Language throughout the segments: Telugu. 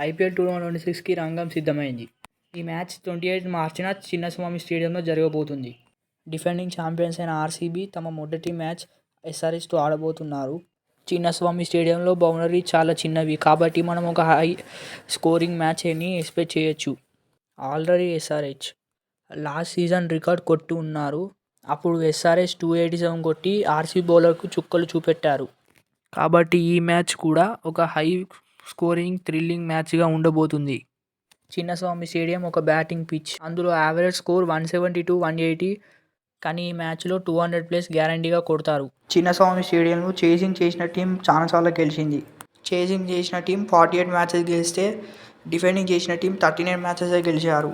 ఐపీఎల్ 2026కి రంగం సిద్ధమైంది. ఈ మ్యాచ్ 28 మార్చిన చిన్నస్వామి స్టేడియంలో జరగబోతుంది. డిఫెండింగ్ ఛాంపియన్స్ అయిన ఆర్సీబీ తమ మొదటి మ్యాచ్ ఎస్ఆర్హెచ్తో ఆడబోతున్నారు. చిన్నస్వామి స్టేడియంలో బౌండరీ చాలా చిన్నవి కాబట్టి మనం ఒక హై స్కోరింగ్ మ్యాచ్ అని ఎక్స్పెక్ట్ చేయొచ్చు. Already SRH last season record కొట్టి ఉన్నారు. అప్పుడు ఎస్ఆర్హెచ్ 287 కొట్టి ఆర్సీబీ బౌలర్కు చుక్కలు చూపెట్టారు. కాబట్టి ఈ మ్యాచ్ కూడా ఒక హై స్కోరింగ్ థ్రిల్లింగ్ మ్యాచ్గా ఉండబోతుంది. చిన్నస్వామి స్టేడియం ఒక బ్యాటింగ్ పిచ్. అందులో యావరేజ్ స్కోర్ 170-180. కానీ ఈ మ్యాచ్లో 200+ గ్యారంటీగా కొడతారు. చిన్నస్వామి స్టేడియంలో చేజింగ్ చేసిన టీం చాలాసార్లు గెలిచింది. చేజింగ్ చేసిన టీం 48 మ్యాచెస్ గెలిస్తే డిఫెండింగ్ చేసిన టీం 39 మ్యాచెస్ గెలిచారు.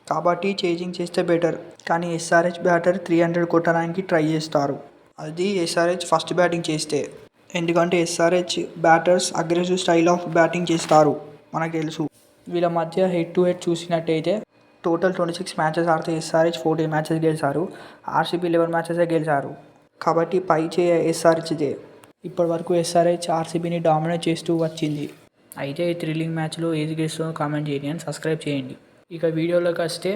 కాబట్టి చేజింగ్ చేస్తే బెటర్. కానీ ఎస్ఆర్హెచ్ బ్యాటర్ 300 కొట్టడానికి ట్రై చేస్తారు. అది ఎస్ఆర్హెచ్ ఫస్ట్ బ్యాటింగ్ చేస్తే. ఎందుకంటే SRH batters aggressive style of batting చేస్తారు, మనకు తెలుసు. వీళ్ళ మధ్య హెడ్ టు హెడ్ చూసినట్టయితే టోటల్ 26 మ్యాచెస్ ఆడితే ఎస్ఆర్హెచ్ 14 మ్యాచెస్ గెలిచారు. ఆర్సీబీ 11 మ్యాచెస్ గెలిచారు. కాబట్టి పై చేయ ఎస్ఆర్హెచ్దే. ఇప్పటి వరకు ఎస్ఆర్హెచ్ ఆర్సీబీని డామినేట్ చేస్తూ వచ్చింది. అయితే ఈ థ్రిల్లింగ్ మ్యాచ్లో ఏది గెలుస్తుందో కామెంట్ చేయండి అని సబ్స్క్రైబ్ చేయండి. ఇక వీడియోలోకి వస్తే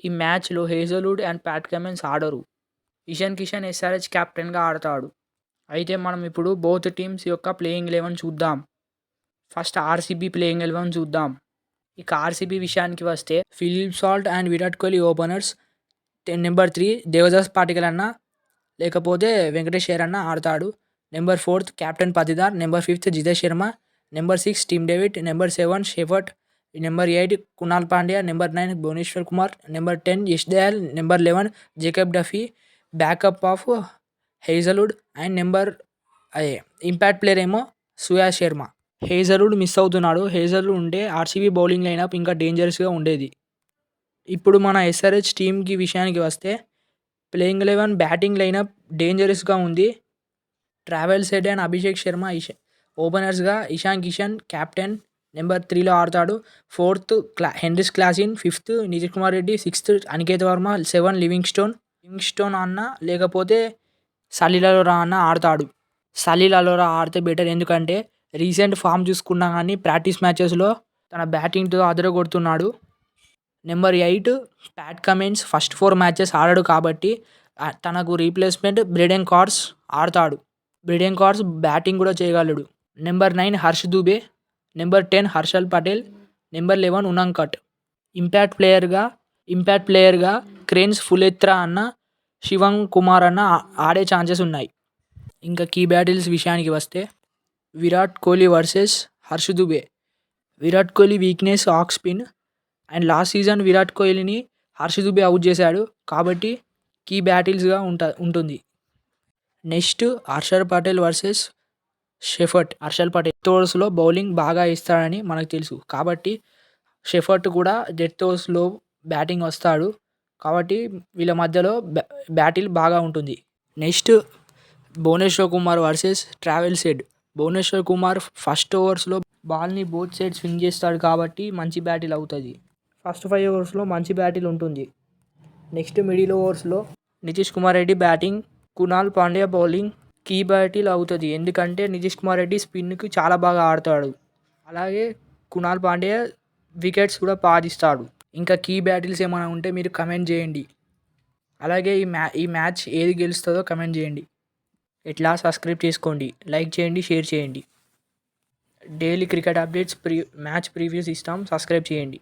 ఈ మ్యాచ్లో హేజల్వుడ్ అండ్ ప్యాట్ కమిన్స్ ఆడరు. ఇషాన్ కిషన్ ఎస్ఆర్హెచ్ కెప్టెన్గా ఆడతాడు. అయితే మనం ఇప్పుడు బోత్ టీమ్స్ యొక్క ప్లేయింగ్ 11 చూద్దాం. ఫస్ట్ ఆర్సీబీ ప్లేయింగ్ 11 చూద్దాం. ఇక ఆర్సీబీ విషయానికి వస్తే Philip Salt and Virat Kohli openers. Number 3 Devdas Padikkal అన్న లేకపోతే వెంకటేష్ అయ్యర్ అన్న ఆడతాడు. Number 4 captain Patidar. Number 5 Jitesh Sharma. Number 6 Tim David. Number 7 Shepherd. Number 8 Kunal Pandya. Number 9 Bhuvneshwar Kumar. Number 10 Yash Dayal. Number 11 Jacob Duffy. Backup of Hazlewood and number impact player ఏమో సుయాష్ శర్మ. హేజల్వుడ్ మిస్ అవుతున్నాడు. హేజల్వుడ్ ఉంటే ఆర్సీబీ బౌలింగ్ లైనప్ ఇంకా డేంజరస్గా ఉండేది. ఇప్పుడు మన ఎస్ఆర్హెచ్ టీంకి విషయానికి వస్తే ప్లేయింగ్ 11 బ్యాటింగ్ లైనప్ డేంజరస్గా ఉంది. Travis Head and Abhishek Sharma ఓపెనర్స్గా. ఇషాన్ కిషన్ కెప్టెన్ నెంబర్ 3లో ఆడతాడు. 4th Heinrich Klaasen. 5th Nitish Kumar Reddy. 6th Aniket Varma. 7 Livingstone అన్న లేకపోతే సలీల్ అరోరా అన్న ఆడతాడు. సలీల్ అరోరా ఆడితే బెటర్. ఎందుకంటే రీసెంట్ ఫామ్ చూసుకున్నా కానీ ప్రాక్టీస్ మ్యాచెస్లో తన బ్యాటింగ్తో అదరగొడుతున్నాడు. Number 8 Pat Cummins first 4 matches ఆడాడు కాబట్టి తనకు రీప్లేస్మెంట్ బ్రెడెన్ కార్స్ ఆడతాడు. బ్రెడెన్ కార్స్ బ్యాటింగ్ కూడా చేయగలడు. Number 9 Harsh Dubey. Number 10 Harshal Patel. Number 11 Unadkat. Impact ప్లేయర్గా క్రేన్స్ ఫులెత్రా అన్న శివం కుమార్ అన్న ఆడే ఛాన్సెస్ ఉన్నాయి. ఇంకా కీ బ్యాటిల్స్ విషయానికి వస్తే Virat Kohli versus Harsh Dubey. Virat Kohli weakness off spin and last season Virat కోహ్లీని హర్ష్ దూబే అవుట్ చేశాడు కాబట్టి కీ బ్యాటిల్స్గా ఉంటుంది. Next Harshal Patel versus Shepherd. Harshal Patel death ఓవర్స్లో బౌలింగ్ బాగా ఇస్తాడని మనకు తెలుసు కాబట్టి షెఫర్ట్ కూడా డెత్ ఓవర్స్లో బ్యాటింగ్ వస్తాడు కాబట్టి వీళ్ళ మధ్యలో బ్యాటిల్ బాగా ఉంటుంది. Next Bhuvneshwar Kumar versus Travis Head. Bhuvneshwar Kumar first ఓవర్స్లో బాల్ని బోత్ సైడ్ స్వింగ్ చేస్తాడు కాబట్టి మంచి బ్యాటిల్ అవుతుంది. ఫస్ట్ 5 ఓవర్స్లో మంచి బ్యాటిల్ ఉంటుంది. నెక్స్ట్ మిడిల్ ఓవర్స్లో Nitish Kumar Reddy batting, Kunal Pandya bowling key battle అవుతుంది. ఎందుకంటే నితీష్ కుమార్ రెడ్డి స్పిన్కి చాలా బాగా ఆడతాడు. అలాగే కునాల్ పాండ్యా వికెట్స్ కూడా పాదిస్తాడు. ఇంకా కీ బ్యాటిల్స్ ఏమైనా ఉంటే మీరు కమెంట్ చేయండి. అలాగే ఈ మ్యాచ్ ఏది గెలుస్తుందో కమెంట్ చేయండి. ఇట్లా సబ్స్క్రైబ్ చేసుకోండి, లైక్ చేయండి, షేర్ చేయండి. Daily cricket updates match previews ఇస్తాం, సబ్స్క్రైబ్ చేయండి.